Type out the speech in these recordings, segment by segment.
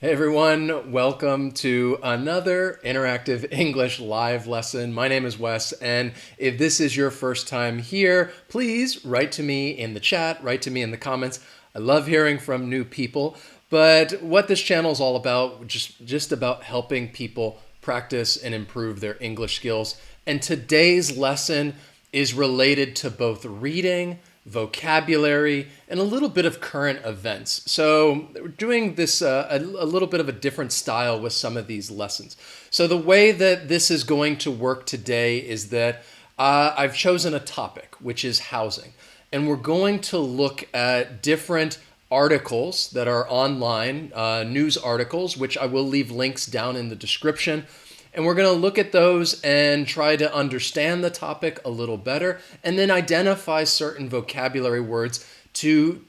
Hey everyone, welcome to another interactive English live lesson. My name is Wes, and if this is your first time here, please write to me in the chat, write to me in the comments. I love hearing from new people, but what this channel is all about, just about helping people practice and improve their English skills. And today's lesson is related to both reading, vocabulary, and a little bit of current events. So we're doing this a little bit of a different style with some of these lessons. So the way that this is going to work today is that I've chosen a topic, which is housing. And we're going to look at different articles that are online, news articles, which I will leave links down in the description. And we're going to look at those and try to understand the topic a little better and then identify certain vocabulary words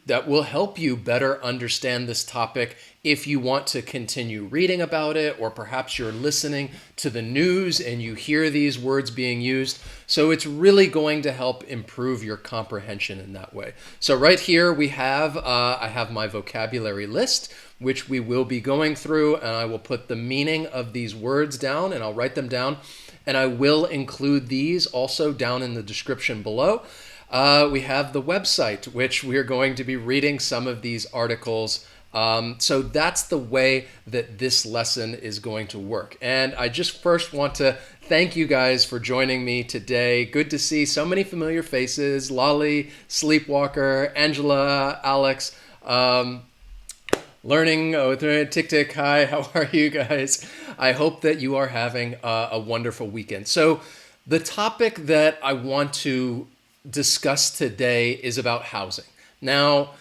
that will help you better understand this topic if you want to continue reading about it, or perhaps you're listening to the news and you hear these words being used. So it's really going to help improve your comprehension in that way. So right here we have, I have my vocabulary list, which we will be going through, and I will put the meaning of these words down and I'll write them down. And I will include these also down in the description below. We have the website, which we're going to be reading some of these articles. So that's the way that this lesson is going to work. And I just first want to thank you guys for joining me today. Good to see so many familiar faces. Lolly, Sleepwalker, Angela, Alex, Learning, Tick Tick, hi, how are you guys? I hope that you are having a wonderful weekend. So the topic that I want to discuss today is about housing. Now,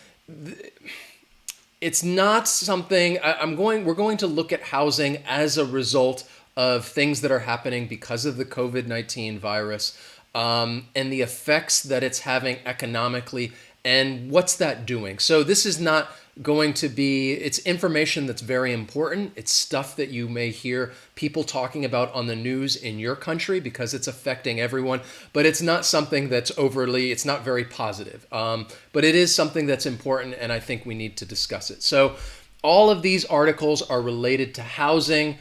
it's not something we're going to look at housing as a result of things that are happening because of the COVID-19 virus, and the effects that it's having economically and what's that doing. So this is not going to be, it's information that's very important. It's stuff that you may hear people talking about on the news in your country because it's affecting everyone, but it's not something that's it's not very positive. But it is something that's important, and I think we need to discuss it. So all of these articles are related to housing,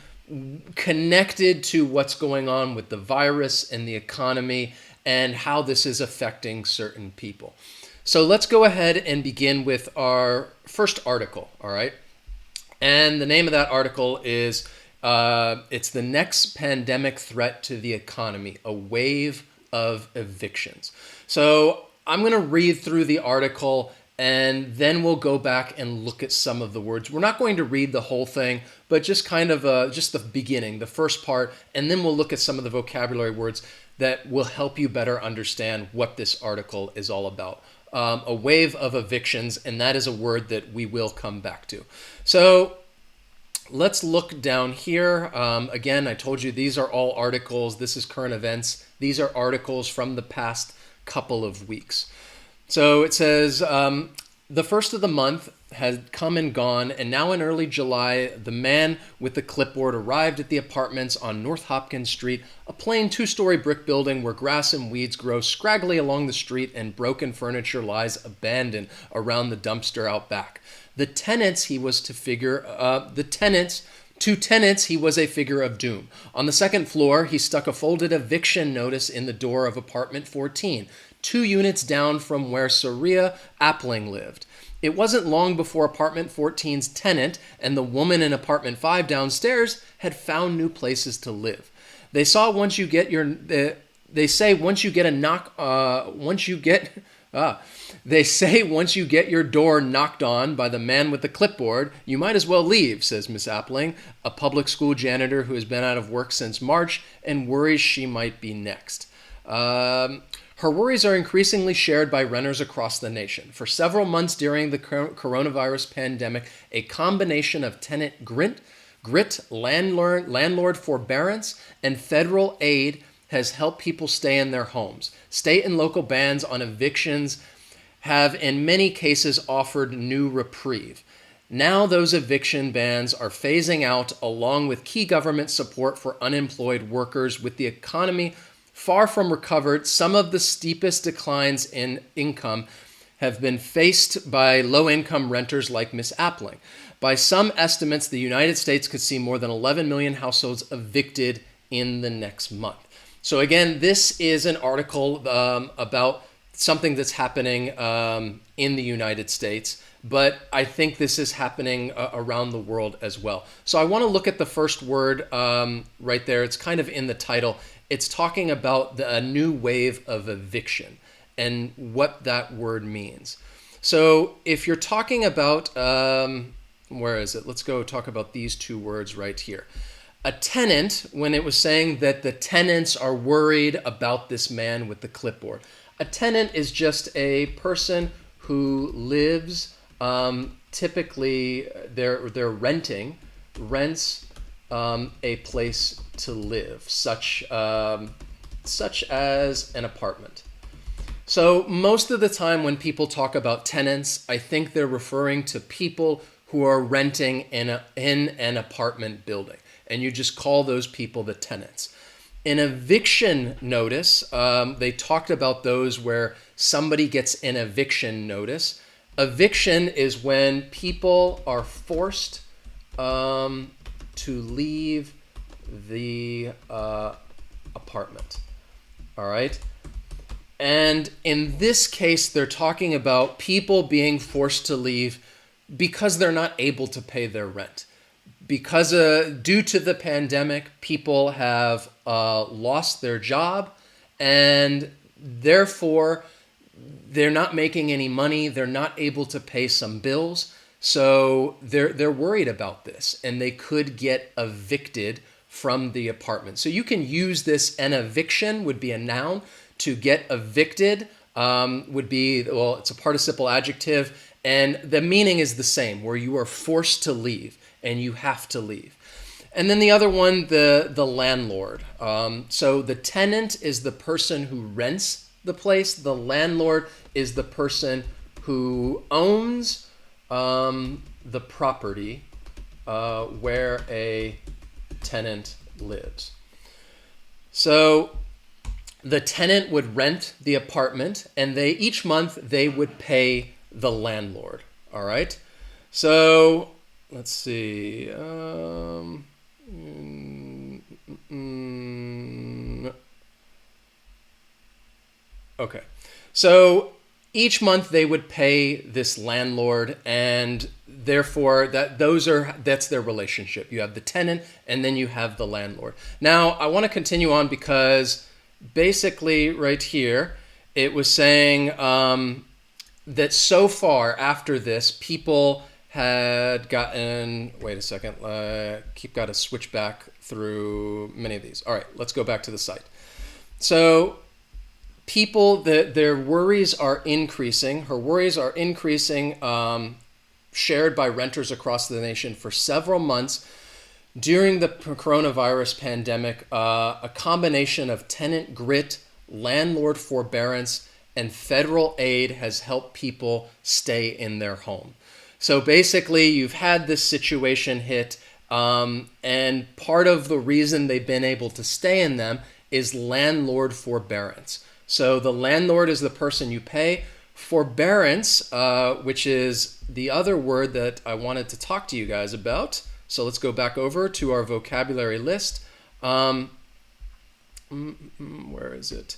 connected to what's going on with the virus and the economy and how this is affecting certain people. So let's go ahead and begin with our first article, all right? And the name of that article is, it's the next pandemic threat to the economy, a wave of evictions. So I'm going to read through the article and then we'll go back and look at some of the words. We're not going to read the whole thing, but just kind of just the beginning, the first part, and then we'll look at some of the vocabulary words that will help you better understand what this article is all about. A wave of evictions, and that is a word that we will come back to. So let's look down here. Again, I told you these are all articles. This is current events. These are articles from the past couple of weeks. So it says, the first of the month had come and gone, and now in early July, the man with the clipboard arrived at the apartments on North Hopkins Street, a plain two-story brick building where grass and weeds grow scraggly along the street and broken furniture lies abandoned around the dumpster out back. To tenants, he was a figure of doom. On the second floor, he stuck a folded eviction notice in the door of apartment 14, 2 units down from where Saria Appling lived. It wasn't long before apartment 14's tenant and the woman in apartment 5 downstairs had found new places to live. They say once you get your door knocked on by the man with the clipboard, you might as well leave, says Miss Appling, a public school janitor who has been out of work since March and worries she might be next. Her worries are increasingly shared by renters across the nation. For several months during the coronavirus pandemic, a combination of tenant grit, landlord forbearance, and federal aid has helped people stay in their homes. State and local bans on evictions have in many cases offered new reprieve. Now those eviction bans are phasing out along with key government support for unemployed workers. With the economy far from recovered, some of the steepest declines in income have been faced by low-income renters like Miss Appling. By some estimates, the United States could see more than 11 million households evicted in the next month. So again, this is an article about something that's happening in the United States, but I think this is happening around the world as well. So I want to look at the first word right there. It's kind of in the title. It's talking about a new wave of eviction and what that word means. So if you're talking about, where is it? Let's go talk about these two words right here. A tenant, when it was saying that the tenants are worried about this man with the clipboard. A tenant is just a person who lives, typically they're rents a place to live, such as an apartment. So most of the time when people talk about tenants, I think they're referring to people who are renting in an apartment building. And you just call those people the tenants. In eviction notice, they talked about those where somebody gets an eviction notice. Eviction is when people are forced to leave the apartment. All right? And in this case, they're talking about people being forced to leave because they're not able to pay their rent. Because due to the pandemic, people have lost their job, and therefore they're not making any money. They're not able to pay some bills, so they're worried about this, and they could get evicted from the apartment. So you can use this. An eviction would be a noun. To get evicted would be, well, it's a participle adjective, and the meaning is the same, where you are forced to leave and you have to leave. And then the other one, the landlord. So the tenant is the person who rents the place. The landlord is the person who owns the property where a tenant lives. So the tenant would rent the apartment, and each month they would pay the landlord. All right. So let's see. Okay. So each month they would pay this landlord, and therefore that's their relationship. You have the tenant, and then you have the landlord. Now I want to continue on because basically right here it was saying that so far after this, people had gotten, wait a second, got to switch back through many of these. All right, let's go back to the site. So people, their worries are increasing. Her worries are increasing, shared by renters across the nation for several months. During the coronavirus pandemic, a combination of tenant grit, landlord forbearance, and federal aid has helped people stay in their home. So basically, you've had this situation hit, and part of the reason they've been able to stay in them is landlord forbearance. So the landlord is the person you pay. Forbearance, which is the other word that I wanted to talk to you guys about. So let's go back over to our vocabulary list. Where is it?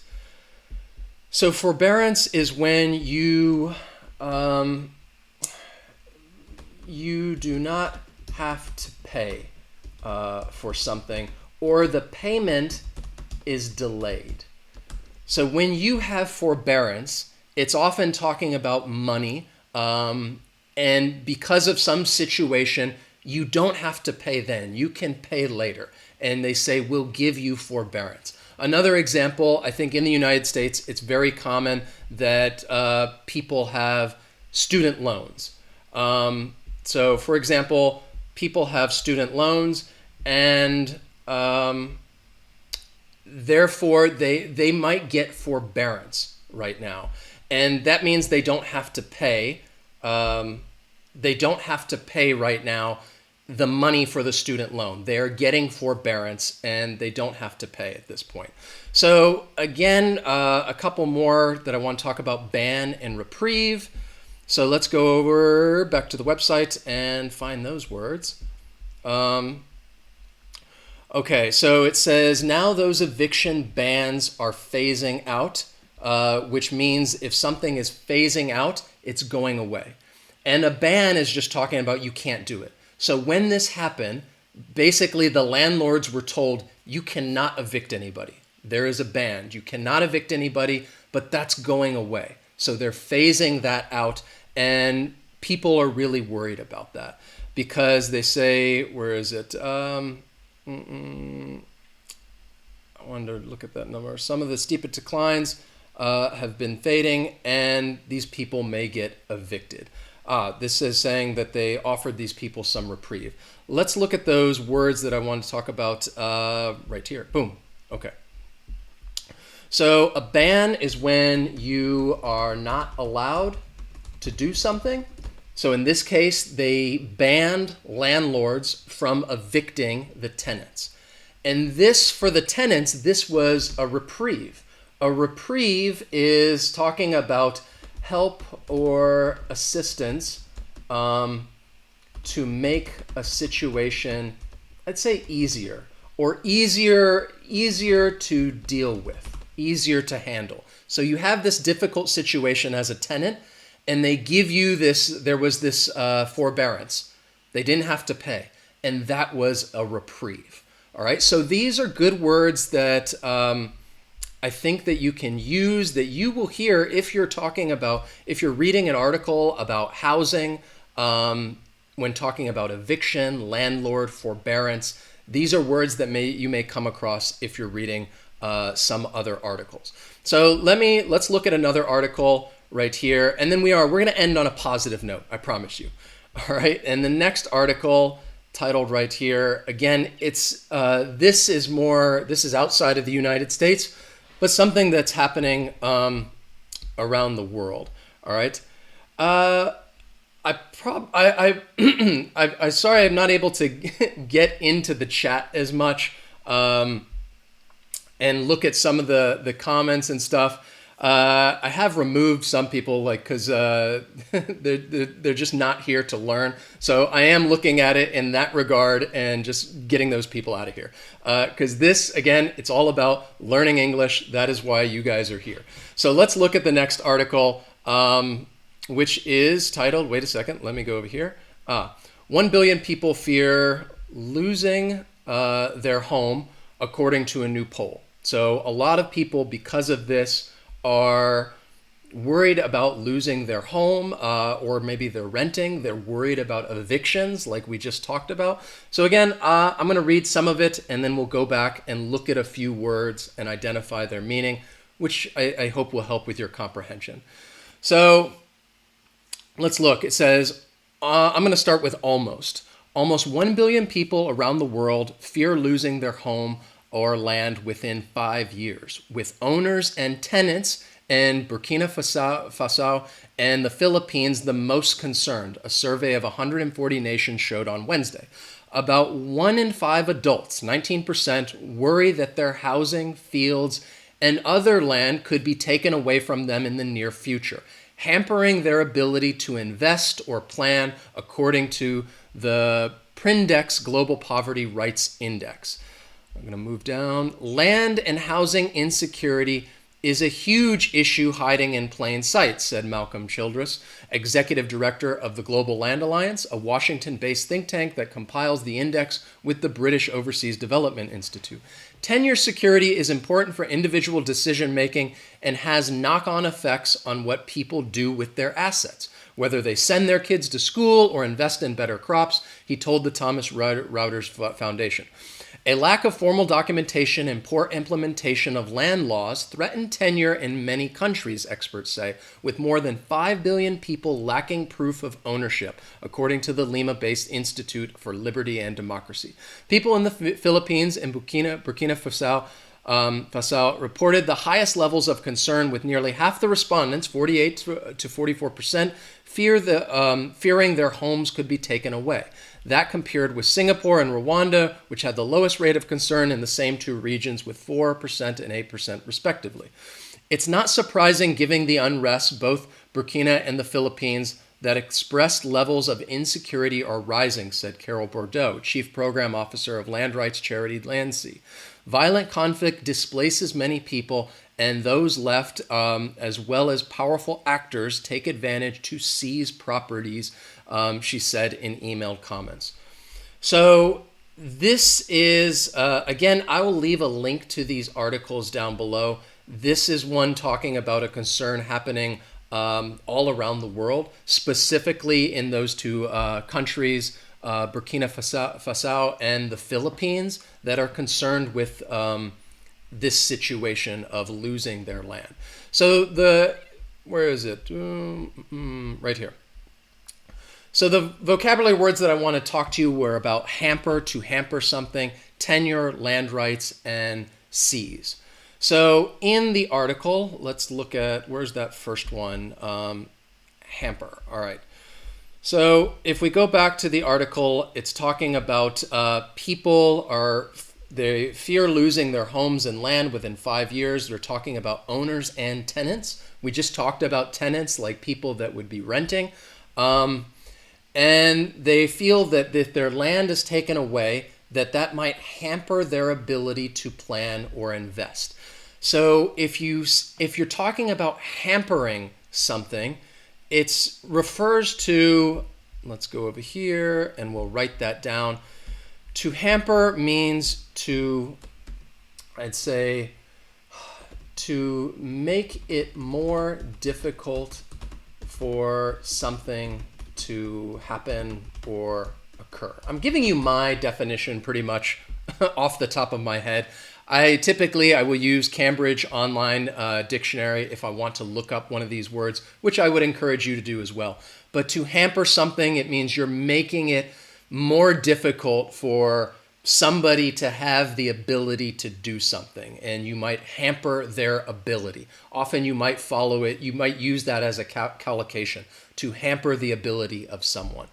So forbearance is when you do not have to pay for something, or the payment is delayed. So when you have forbearance, it's often talking about money, and because of some situation, you don't have to pay then. You can pay later. And they say, we'll give you forbearance. Another example, I think in the United States, it's very common that people have student loans. So for example, people have student loans, and therefore they might get forbearance right now. And that means they don't have to pay. They don't have to pay right now. the money for the student loan. They are getting forbearance and they don't have to pay at this point. So again, a couple more that I want to talk about: ban and reprieve. So let's go over back to the website and find those words. Okay, so it says now those eviction bans are phasing out, which means if something is phasing out, it's going away. And a ban is just talking about you can't do it. So when this happened, basically the landlords were told you cannot evict anybody. There is a ban. You cannot evict anybody, but that's going away. So they're phasing that out, and people are really worried about that because they say, where is it? I wanted to look at that number. Some of the steepest declines have been fading, and these people may get evicted. This is saying that they offered these people some reprieve. Let's look at those words that I want to talk about right here. Boom. Okay. So a ban is when you are not allowed to do something. So in this case, they banned landlords from evicting the tenants. And this, for the tenants, this was a reprieve. A reprieve is talking about help or assistance to make a situation, I'd say, easier, or easier to deal with, easier to handle. So you have this difficult situation as a tenant, and they give you this, there was this forbearance. They didn't have to pay, and that was a reprieve. All right, so these are good words that I think that you can use, that you will hear if you're talking about, if you're reading an article about housing, when talking about eviction, landlord, forbearance. These are words that you may come across if you're reading some other articles. So let's look at another article right here, and then we're going to end on a positive note, I promise you. All right, and the next article, titled right here, again, it's this is outside of the United States, but something that's happening around the world. All right. I'm sorry I'm not able to get into the chat as much and look at some of the comments and stuff. I have removed some people, like, because they're just not here to learn. So I am looking at it in that regard and just getting those people out of here. Because this, again, it's all about learning English. That is why you guys are here. So let's look at the next article, which is titled, wait a second, let me go over here. 1 billion people fear losing their home, according to a new poll. So a lot of people, because of this, are worried about losing their home, or maybe they're renting. They're worried about evictions, like we just talked about. So again, I'm going to read some of it, and then we'll go back and look at a few words and identify their meaning, which I hope will help with your comprehension. So let's look. It says, I'm going to start with almost. Almost 1 billion people around the world fear losing their home or land within 5 years, with owners and tenants in Burkina Faso and the Philippines the most concerned. A survey of 140 nations showed on Wednesday. About 1 in 5 adults, 19%, worry that their housing, fields, and other land could be taken away from them in the near future, hampering their ability to invest or plan, according to the Prindex Global Poverty Rights Index. I'm going to move down. Land and housing insecurity is a huge issue hiding in plain sight, said Malcolm Childress, executive director of the Global Land Alliance, a Washington-based think tank that compiles the index with the British Overseas Development Institute. Tenure security is important for individual decision-making and has knock-on effects on what people do with their assets, whether they send their kids to school or invest in better crops, he told the Thomas Reuters Foundation. A lack of formal documentation and poor implementation of land laws threaten tenure in many countries, experts say, with more than 5 billion people lacking proof of ownership, according to the Lima-based Institute for Liberty and Democracy. People in the Philippines and Burkina Faso Fassau reported the highest levels of concern, with nearly half the respondents, 48 to 44%, fearing their homes could be taken away. That compared with Singapore and Rwanda, which had the lowest rate of concern in the same two regions, with 4% and 8% respectively. It's not surprising, given the unrest, both Burkina and the Philippines, that expressed levels of insecurity are rising, said Carol Bordeaux, Chief Program Officer of land rights charity Landsea. Violent conflict displaces many people, and those left, as well as powerful actors, take advantage to seize properties, she said in emailed comments. So this is, again, I will leave a link to these articles down below. This is one talking about a concern happening all around the world, specifically in those two countries, Burkina Faso and the Philippines, that are concerned with this situation of losing their land. So where is it? Right here. So the vocabulary words that I want to talk to you were about hamper, to hamper something, tenure, land rights, and seize. So in the article, let's look at, where's that first one? Hamper. All right. So if we go back to the article, it's talking about they fear losing their homes and land within 5 years. They're talking about owners and tenants. We just talked about tenants, like people that would be renting. And they feel that if their land is taken away, that might hamper their ability to plan or invest. So if you're talking about hampering something, it refers to, let's go over here and we'll write that down. To hamper means to, I'd say, to make it more difficult for something to happen or occur. I'm giving you my definition pretty much off the top of my head. I will use Cambridge Online Dictionary if I want to look up one of these words, which I would encourage you to do as well. But to hamper something, it means you're making it more difficult for somebody to have the ability to do something, and you might hamper their ability. Often you might follow it, you might use that as a collocation, to hamper the ability of someone.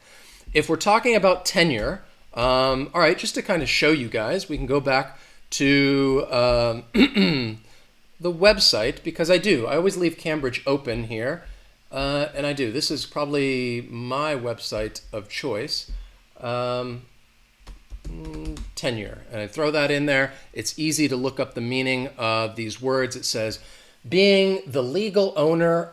If we're talking about tenure, all right, just to kind of show you guys, we can go back to the website, because I always leave Cambridge open here, and I do. This is probably my website of choice. Tenure, and I throw that in there. It's easy to look up the meaning of these words. It says, being the legal owner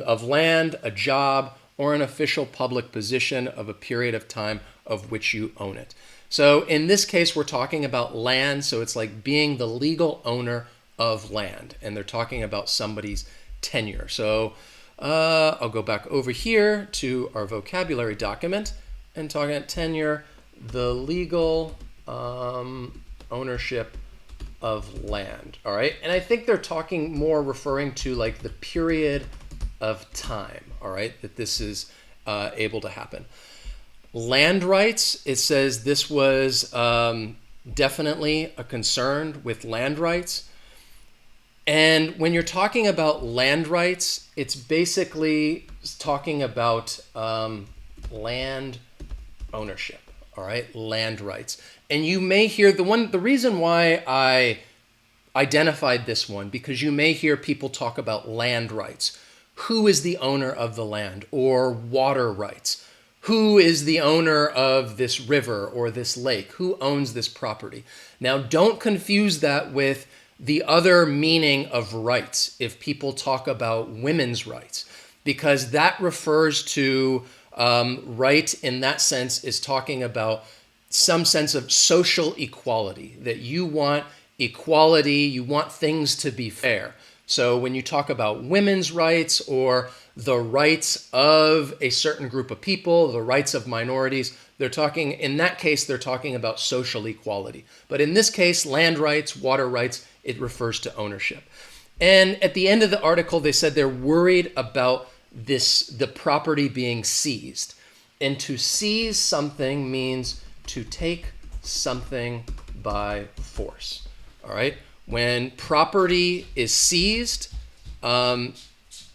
of land, a job, or an official public position of a period of time of which you own it. So in this case, we're talking about land, so it's like being the legal owner of land, and they're talking about somebody's tenure. So I'll go back over here to our vocabulary document and talking about tenure, the legal ownership of land. All right. And I think they're talking more referring to like the period of time. All right. That this is able to happen. Land rights. It says this was definitely a concern with land rights. And when you're talking about land rights, it's basically talking about land ownership. All right, land rights. And you may hear the reason why I identified this one, because you may hear people talk about land rights. Who is the owner of the land? Or water rights. Who is the owner of this river or this lake? Who owns this property? Now, don't confuse that with the other meaning of rights if people talk about women's rights, because that refers to right in that sense is talking about some sense of social equality, that you want equality, you want things to be fair. So when you talk about women's rights or the rights of a certain group of people, the rights of minorities, in that case, they're talking about social equality. But in this case, land rights, water rights, it refers to ownership. And at the end of the article, they said they're worried about the property being seized. And to seize something means to take something by force. All right. When property is seized, I'll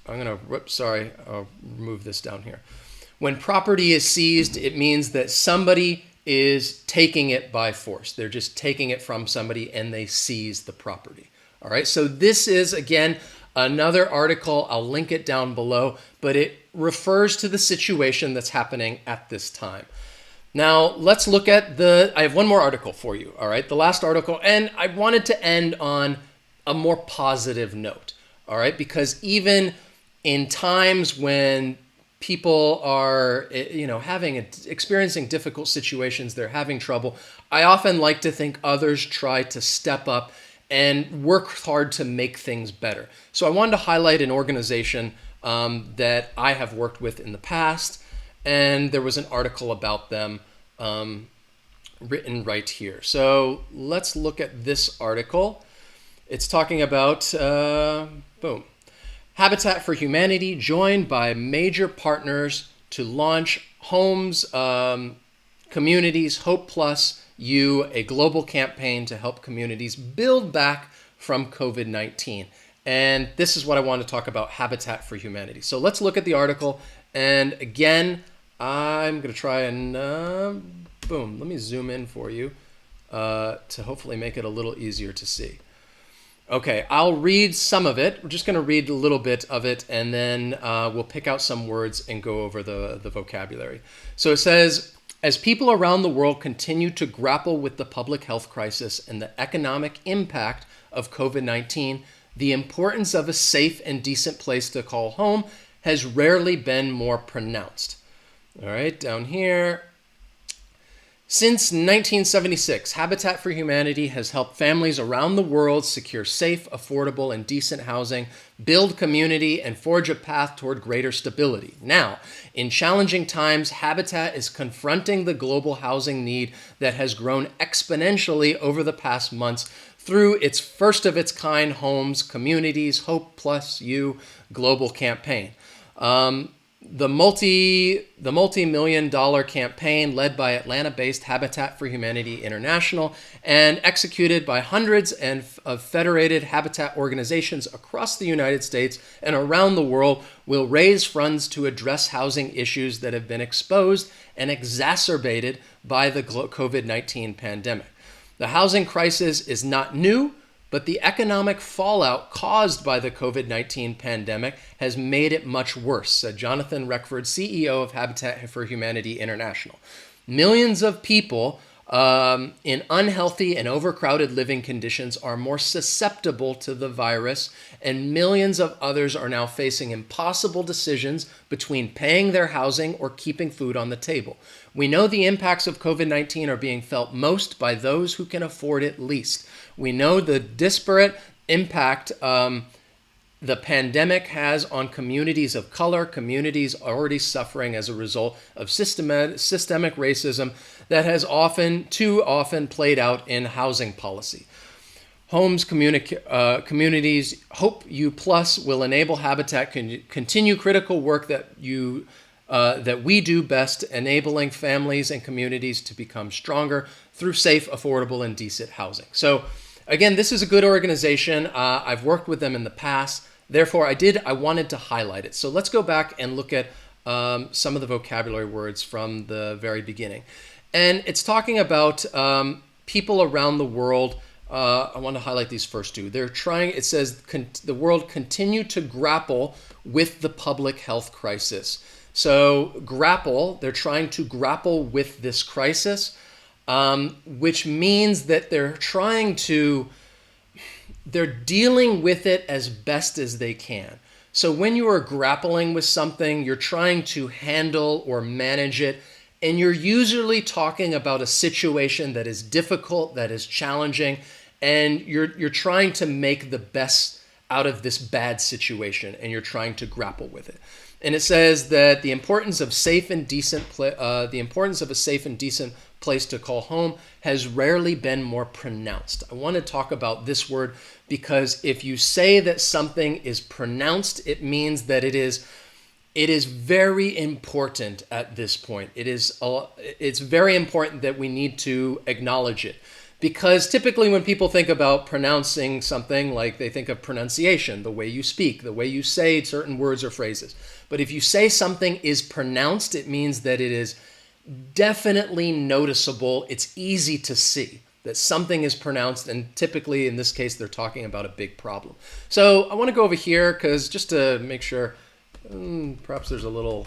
remove this down here. When property is seized, it means that somebody is taking it by force. They're just taking it from somebody and they seize the property. All right, so this is, again, another article. I'll link it down below, but it refers to the situation that's happening at this time. Now, let's look at I have one more article for you, all right? The last article, and I wanted to end on a more positive note, all right? Because even in times when people are, experiencing difficult situations, they're having trouble, I often like to think others try to step up and work hard to make things better. So I wanted to highlight an organization that I have worked with in the past, and there was an article about them written right here. So let's look at this article. It's talking about, Habitat for Humanity joined by major partners to launch Homes, Communities, Hope Plus You, a global campaign to help communities build back from COVID-19. And this is what I want to talk about, Habitat for Humanity. So let's look at the article. And again, I'm going to try and, let me zoom in for you to hopefully make it a little easier to see. Okay, I'll read some of it. We're just going to read a little bit of it, and then we'll pick out some words and go over the vocabulary. So it says, as people around the world continue to grapple with the public health crisis and the economic impact of COVID-19, the importance of a safe and decent place to call home has rarely been more pronounced. All right, down here. Since 1976, Habitat for Humanity has helped families around the world secure safe, affordable, and decent housing, build community, and forge a path toward greater stability. Now, in challenging times, Habitat is confronting the global housing need that has grown exponentially over the past months through its first-of-its-kind Homes, Communities, Hope Plus You global campaign. The multi-million-dollar campaign led by Atlanta-based Habitat for Humanity International and executed by hundreds of federated habitat organizations across the United States and around the world will raise funds to address housing issues that have been exposed and exacerbated by the COVID-19 pandemic. The housing crisis is not new, but the economic fallout caused by the COVID-19 pandemic has made it much worse, said Jonathan Reckford, CEO of Habitat for Humanity International. Millions of people in unhealthy and overcrowded living conditions are more susceptible to the virus, and millions of others are now facing impossible decisions between paying their housing or keeping food on the table. We know the impacts of COVID-19 are being felt most by those who can afford it least. We know the disparate impact the pandemic has on communities of color, communities already suffering as a result of systemic racism that has too often played out in housing policy. Homes, Communities, Hope You Plus will enable Habitat continue critical work that we do best, enabling families and communities to become stronger through safe, affordable, and decent housing. So again, this is a good organization. I've worked with them in the past. Therefore, I wanted to highlight it. So let's go back and look at some of the vocabulary words from the very beginning. And it's talking about people around the world. I want to highlight these first two. It says, the world continue to grapple with the public health crisis. So they're trying to grapple with this crisis, which means that they're dealing with it as best as they can. So when you are grappling with something, you're trying to handle or manage it, and you're usually talking about a situation that is difficult, that is challenging, and you're trying to make the best out of this bad situation, and you're trying to grapple with it. And it says that the importance of a safe and decent place to call home has rarely been more pronounced. I want to talk about this word because if you say that something is pronounced, it means that it is very important at this point. It's very important that we need to acknowledge it. Because typically when people think about pronouncing something, like they think of pronunciation, the way you speak, the way you say certain words or phrases. But if you say something is pronounced, it means that it is definitely noticeable. It's easy to see that something is pronounced, and typically in this case they're talking about a big problem. So I want to go over here because just to make sure, perhaps there's a little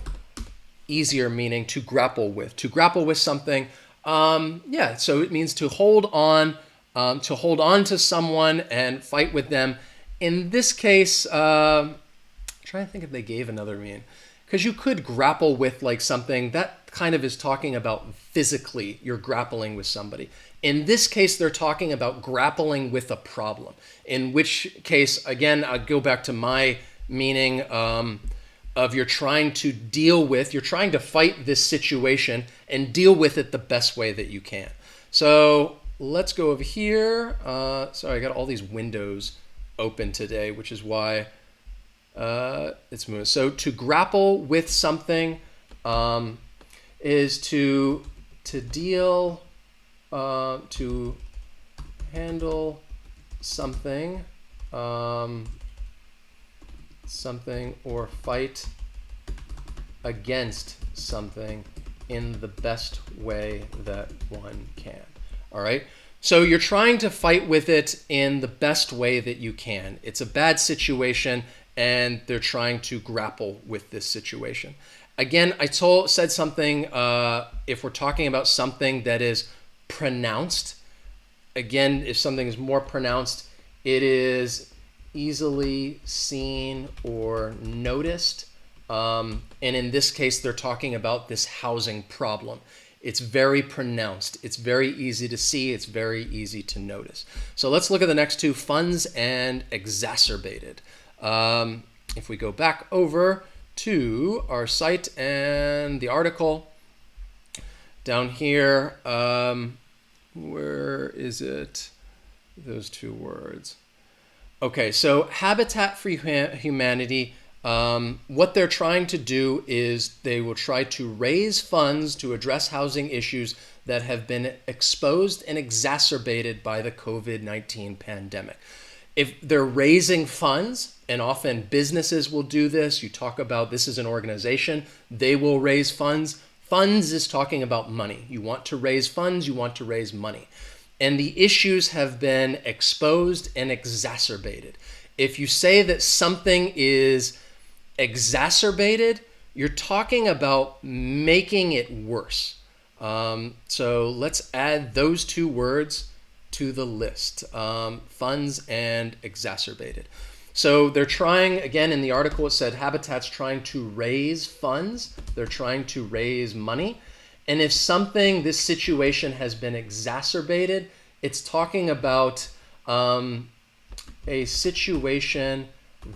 easier meaning, to grapple with. To grapple with something, yeah, so it means to hold on to someone and fight with them. In this case, trying to think if they gave another meaning, because you could grapple with like something that kind of is talking about physically you're grappling with somebody. In this case, they're talking about grappling with a problem, in which case, again, I'll go back to my meaning of you're trying to fight this situation and deal with it the best way that you can. So let's go over here. Sorry, I got all these windows open today, which is why it's moving. So to grapple with something is to deal, to handle something, something, or fight against something in the best way that one can. All right. So you're trying to fight with it in the best way that you can. It's a bad situation, and they're trying to grapple with this situation. Again, I said something, if we're talking about something that is pronounced, again, if something is more pronounced, it is easily seen or noticed. And in this case, they're talking about this housing problem. It's very pronounced. It's very easy to see. It's very easy to notice. So let's look at the next two, funds and exacerbated. If we go back over to our site and the article down here, where is it? Those two words. Okay, so Habitat for Humanity, what they're trying to do is they will try to raise funds to address housing issues that have been exposed and exacerbated by the COVID-19 pandemic. If they're raising funds, and often businesses will do this, you talk about this is an organization, they will raise funds. Funds is talking about money. You want to raise funds, you want to raise money. And the issues have been exposed and exacerbated. If you say that something is exacerbated, you're talking about making it worse. So let's add those two words to the list, funds and exacerbated. So they're trying, again, in the article it said Habitat's trying to raise funds. They're trying to raise money. And if something, this situation has been exacerbated, it's talking about a situation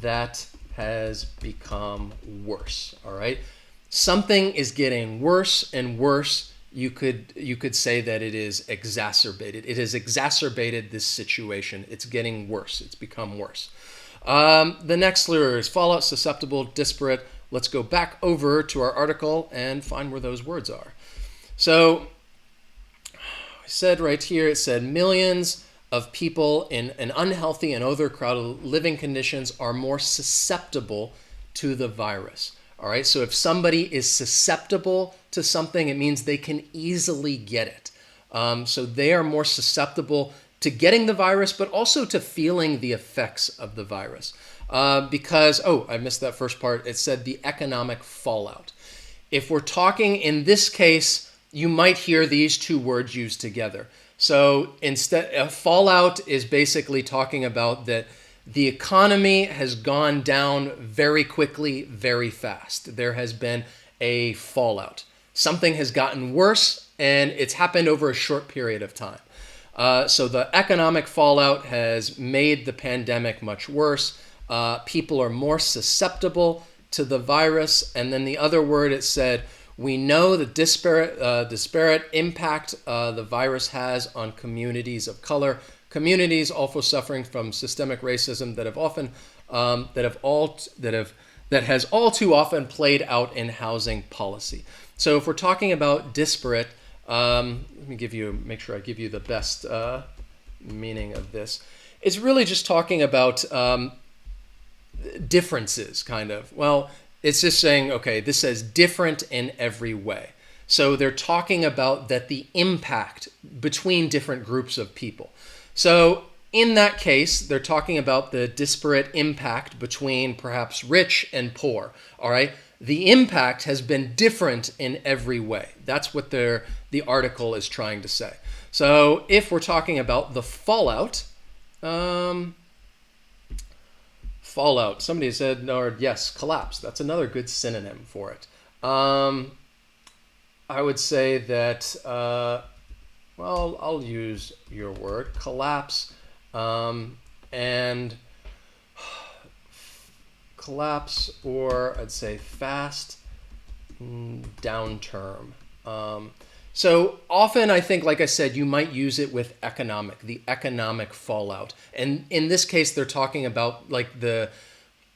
that has become worse, all right? Something is getting worse and worse. You could say that it is exacerbated. It has exacerbated this situation. It's getting worse. It's become worse. The next slur is fallout, susceptible, disparate. Let's go back over to our article and find where those words are. So I said right here, it said millions of people in an unhealthy and overcrowded living conditions are more susceptible to the virus. All right, so if somebody is susceptible to something, it means they can easily get it. So they are more susceptible to getting the virus, but also to feeling the effects of the virus. Because, I missed that first part. It said the economic fallout. If we're talking in this case, you might hear these two words used together. So instead, fallout is basically talking about that the economy has gone down very quickly, very fast. There has been a fallout. Something has gotten worse, and it's happened over a short period of time. So the economic fallout has made the pandemic much worse. People are more susceptible to the virus. And then the other word, it said, we know the disparate impact the virus has on communities of color. Communities also suffering from systemic racism that has all too often played out in housing policy. So if we're talking about disparate, Let me make sure I give you the best meaning of this. It's really just talking about differences, kind of. Well, it's just saying, okay, this says different in every way. So they're talking about that the impact between different groups of people. So in that case, they're talking about the disparate impact between perhaps rich and poor. All right. The impact has been different in every way. That's what the article is trying to say. So if we're talking about the fallout, somebody said, or yes, collapse. That's another good synonym for it. I would say that, well, I'll use your word, collapse, and collapse, or I'd say fast downturn. So often I think, like I said, you might use it with the economic fallout. And in this case, they're talking about like the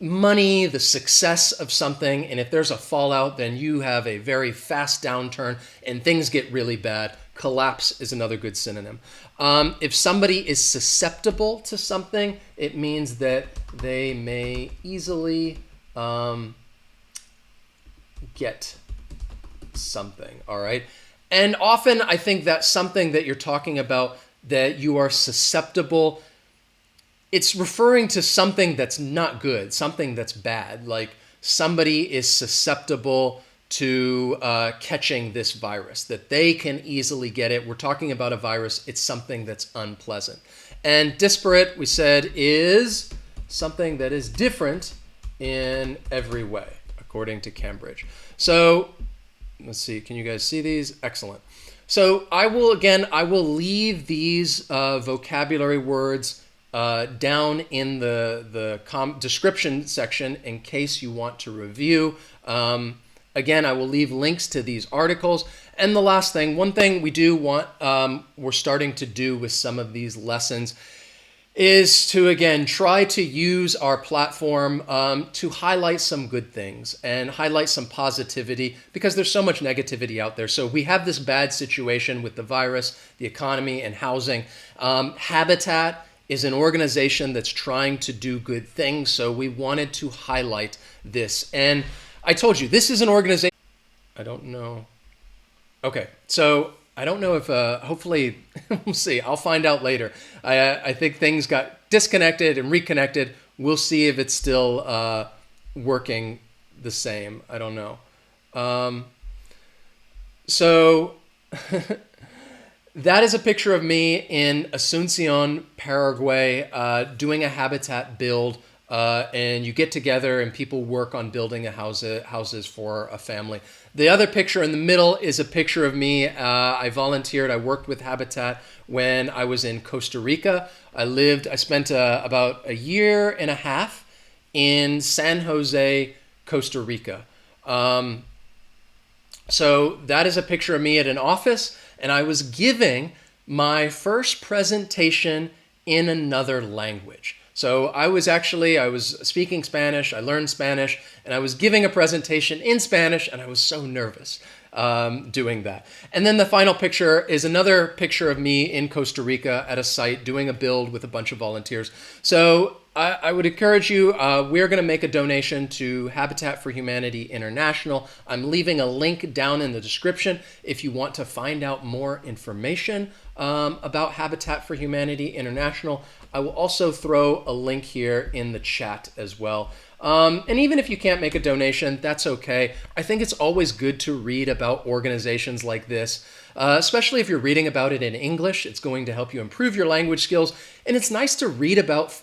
money, the success of something. And if there's a fallout, then you have a very fast downturn and things get really bad. Collapse is another good synonym. If somebody is susceptible to something, it means that they may easily get something. All right. And often I think that's something that you're talking about, that you are susceptible. It's referring to something that's not good, something that's bad. Like somebody is susceptible to catching this virus, that they can easily get it. We're talking about a virus. It's something that's unpleasant. And disparate, we said, is something that is different in every way, according to Cambridge. So let's see. Can you guys see these? Excellent. So I will leave these vocabulary words down in the description section in case you want to review. Again, I will leave links to these articles. And the last thing, one thing we do want, we're starting to do with some of these lessons, is to, again, try to use our platform to highlight some good things and highlight some positivity, because there's so much negativity out there. So we have this bad situation with the virus, the economy, and housing. Habitat is an organization that's trying to do good things, so we wanted to highlight this. And I told you, this is an organization. I don't know. Okay, so I don't know if, hopefully, we'll see. I'll find out later. I think things got disconnected and reconnected. We'll see if it's still working the same. I don't know. So that is a picture of me in Asuncion, Paraguay, doing a habitat build. And you get together and people work on building houses for a family. The other picture in the middle is a picture of me. I volunteered. I worked with Habitat when I was in Costa Rica. I spent about a year and a half in San Jose, Costa Rica. So that is a picture of me at an office, and I was giving my first presentation in another language. So I was speaking Spanish, I learned Spanish, and I was giving a presentation in Spanish, and I was so nervous doing that. And then the final picture is another picture of me in Costa Rica at a site doing a build with a bunch of volunteers. So I would encourage you, we're going to make a donation to Habitat for Humanity International. I'm leaving a link down in the description if you want to find out more information about Habitat for Humanity International. I will also throw a link here in the chat as well. And even if you can't make a donation, that's okay. I think it's always good to read about organizations like this, especially if you're reading about it in English. It's going to help you improve your language skills. And it's nice to read about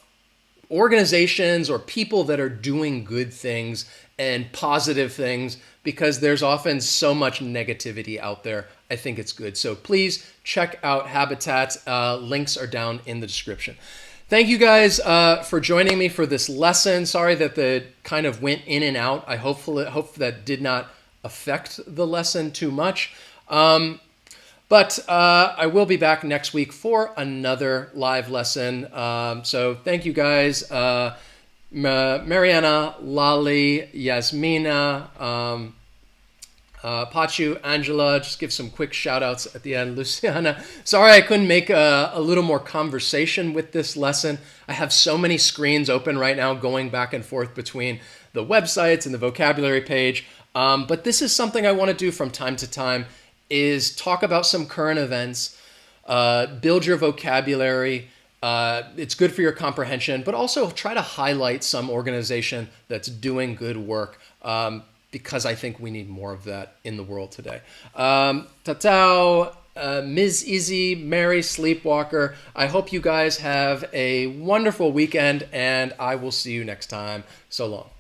organizations or people that are doing good things and positive things, because there's often so much negativity out there. I think it's good. So please check out Habitat. Links are down in the description. Thank you guys for joining me for this lesson. Sorry that the kind of went in and out. I hope that did not affect the lesson too much. But I will be back next week for another live lesson. So thank you guys. Mariana, Lali, Yasmina, Pachu, Angela, just give some quick shout outs at the end. Luciana, sorry I couldn't make a little more conversation with this lesson. I have so many screens open right now going back and forth between the websites and the vocabulary page. But this is something I want to do from time to time, is talk about some current events, build your vocabulary. It's good for your comprehension, but also try to highlight some organization that's doing good work, because I think we need more of that in the world today. Tatao, Ms. Izzy, Mary Sleepwalker, I hope you guys have a wonderful weekend, and I will see you next time. So long.